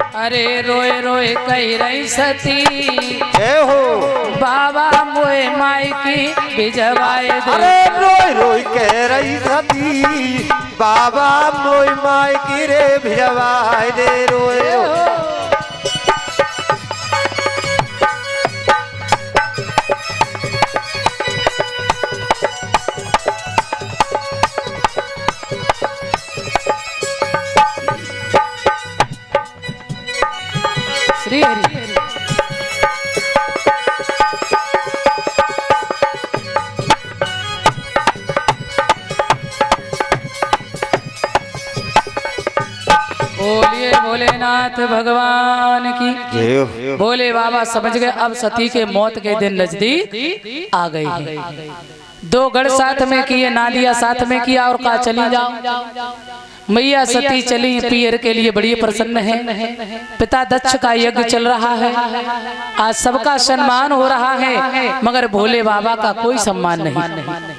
अरे रोए रोए कही रही सती हो बाबा मोए माई की भिजवाए दे। अरे रोई रोई कह रही सती बाबा मोई माई की रे भिजवाए दे रोए श्री हरि। बोलिए भोलेनाथ भगवान की। बोले बाबा समझ गए अब सती के मौत के दिन नजदीक आ गई है। दो गढ़ साथ में किए, नादिया साथ में किया और कहा चली जाओ। मैया सती चली पियर के लिए बड़ी प्रसन्न है। पिता दक्ष का यज्ञ चल रहा है, आज सबका सम्मान हो रहा है, मगर भोले बाबा का कोई सम्मान नहीं।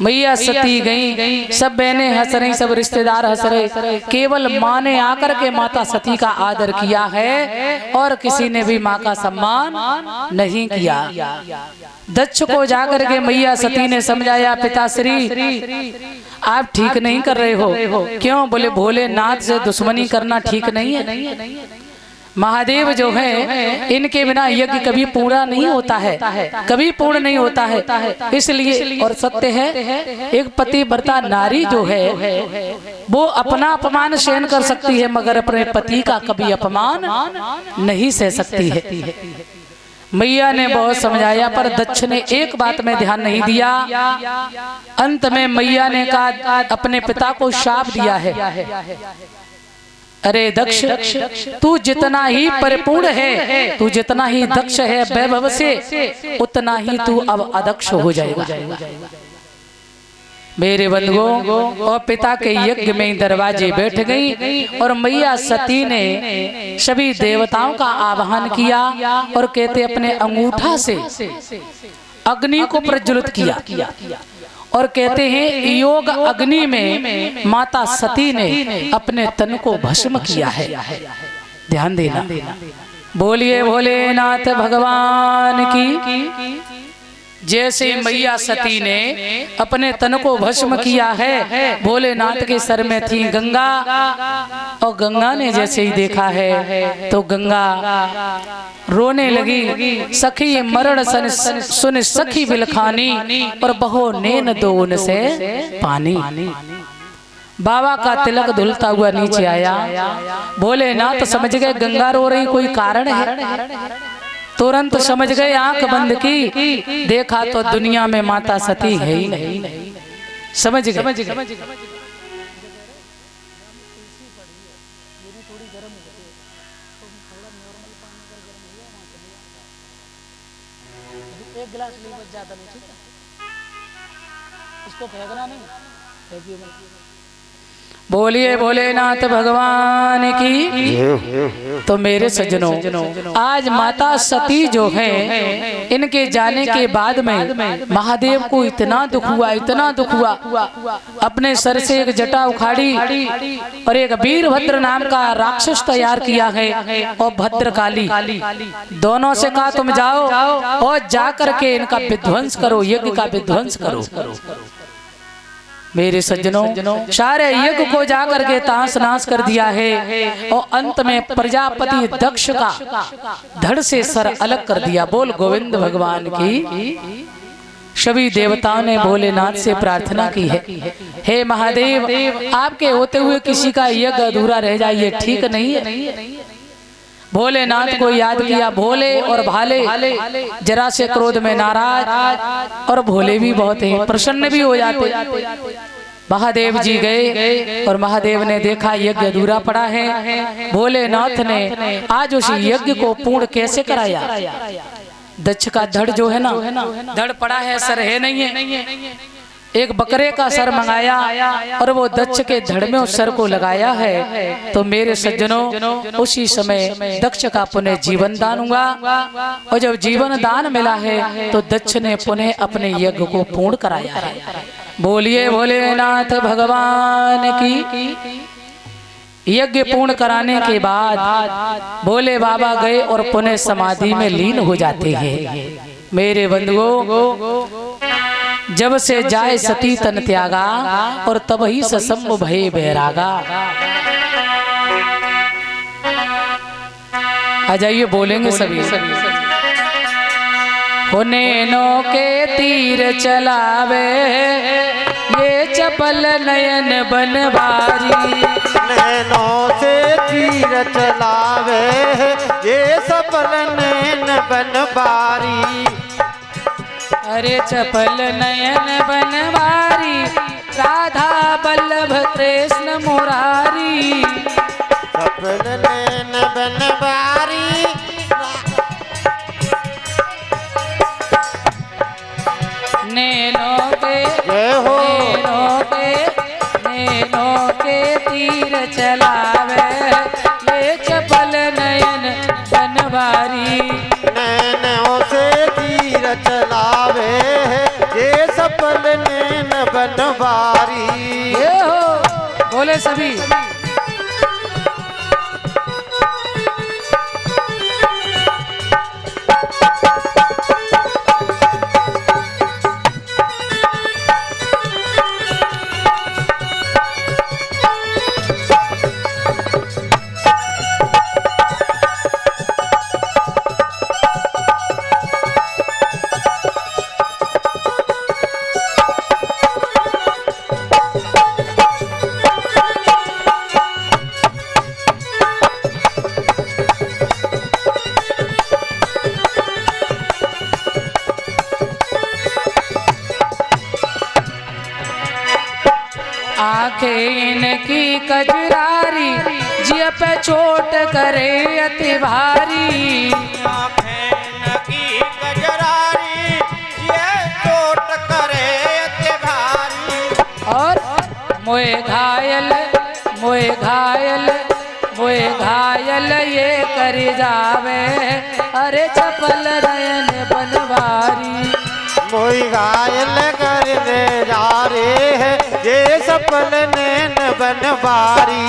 मैया सती गई, सब बहनें हंस रही, सब रिश्तेदार हंस रहे, केवल माँ ने आकर के माता सती का आदर किया है और किसी ने भी माँ का सम्मान नहीं किया। दक्ष को जाकर के मैया सती ने समझाया, पिताश्री आप ठीक नहीं कर रहे हो। क्यों? बोले भोलेनाथ से दुश्मनी करना ठीक नहीं है। महादेव जो है इनके बिना यज्ञ कभी पूरा नहीं होता है, कभी पूर्ण नहीं होता है। इसलिए और सत्य है, एक पतिव्रता नारी जो है वो अपना अपमान सहन कर सकती है, मगर अपने पति का कभी अपमान नहीं सह सकती है। मैया ने बहुत समझाया पर दक्ष ने एक बात में ध्यान नहीं दिया। अंत में मैया ने कहा, अपने पिता को शाप दिया है, अरे दक्ष तू जितना ही परिपूर्ण है, तू जितना ही दक्ष है वैभव से, उतना ही तू अब अदक्ष हो जाएगा। मेरे बंधुओं, और पिता के यज्ञ में दरवाजे बैठ गई और मैया सती ने सभी देवताओं का आवाहन किया और कहते अपने अंगूठा से अग्नि को प्रज्वलित किया और कहते हैं योग अग्नि में माता सती ने अपने तन को भस्म किया है। ध्यान देना। बोलिए भोलेनाथ भगवान की। जैसे मैया सती ने अपने तन को भस्म किया है, भोलेनाथ के सर में थी गंगा और गंगा ने जैसे ही देखा है तो गंगा रोने लगी। सखी मरण सुन सखी बिलखानी और बहो नैन दो उनसे पानी। बाबा का तिलक धुलता हुआ नीचे आया। भोलेनाथ समझ गए गंगा रो रही, कोई कारण है। तुरंत समझ गए, आंख बंद की, देखा तो दुनिया में माता सती है ही नहीं। समझ गए। एक गिलास ली बस, ज्यादा नहीं, ठीक है? इसको फेंकना नहीं, फेंकिए मत। बोलिए भोलेनाथ भगवान की। तो मेरे सज्जनों, आज माता सती जो है इनके जाने के बाद में महादेव को इतना दुख हुआ, इतना दुख हुआ। अपने सर से एक जटा उखाड़ी और एक वीरभद्र नाम का राक्षस तैयार किया है और भद्रकाली दोनों से कहा तुम जाओ और जा करके इनका विध्वंस करो, यज्ञ का विध्वंस करो। मेरे सज्जनों, सारे यज्ञ को जाकर के तास नाश कर दिया है और अंत में प्रजापति दक्ष का धड़ से सर अलग कर दिया। बोल गोविंद भगवान की। सभी देवताओं ने भोलेनाथ से प्रार्थना की है, हे महादेव आपके होते हुए किसी का यज्ञ अधूरा रह जाए, ये ठीक नहीं है। भोलेनाथ को याद किया। भोले और भाले जरा से क्रोध में नाराज और भोले भी बहुत हैं, प्रसन्न भी हो जाते। महादेव जी गए और महादेव ने देखा यज्ञ अधूरा पड़ा है। भोलेनाथ ने आज उस यज्ञ को पूर्ण कैसे कराया। दक्ष का धड़ जो है ना, धड़ पड़ा है, सर है नहीं है। एक बकरे का सर मंगाया और वो दक्ष के धड़ में उस सर को लगाया है। तो मेरे सज्जनों, उसी समय दक्ष का पुनः जीवन दान हुआ और जब जीवन दान मिला है तो दक्ष ने पुनः अपने यज्ञ को पूर्ण कराया है। बोलिए भोलेनाथ भगवान की। यज्ञ पूर्ण कराने के बाद भोले बाबा गए और पुनः समाधि में लीन हो जाते हैं। मेरे बंधुओं, जब से जाए सती तन त्यागा और तब ही ससंब भय बैरागा। आ जाइए बोलेंगे सभी। हो नैनों के तीर चलावे ये चपल नयन बनवारी। नैनों से तीर चलावे ये सपल नैन बनवारी। अरे चपल नयन बनवारी राधा बल्लभ कृष्ण मुरारी। सपल नैन बनवारी नैनों के नैनों के तीर चलावे ये चपल नयन बनवारी। नैनों से तीर चलावे ये सपल नैन बनवारी। ये हो बोले सभी। आंखें इनकी कजरारी जिया पे चोट करे अति भारी। आंखें इनकी कजरारी जिया चोट करे अति भारी। और मोए घायल ये कर जावे अरे चपल नयन बनवारी। मोई घायल करने जा रे है ये सपल नैन बनवारी।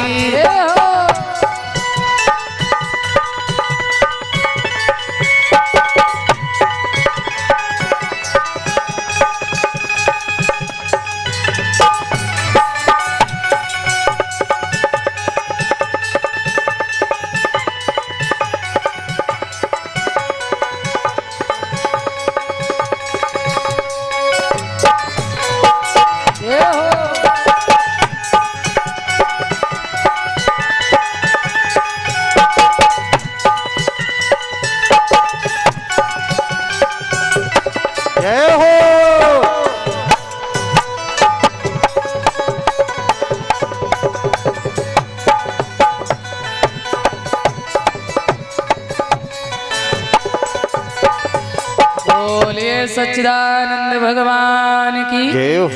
बोलिए सच्चिदानंद भगवान की जय हो।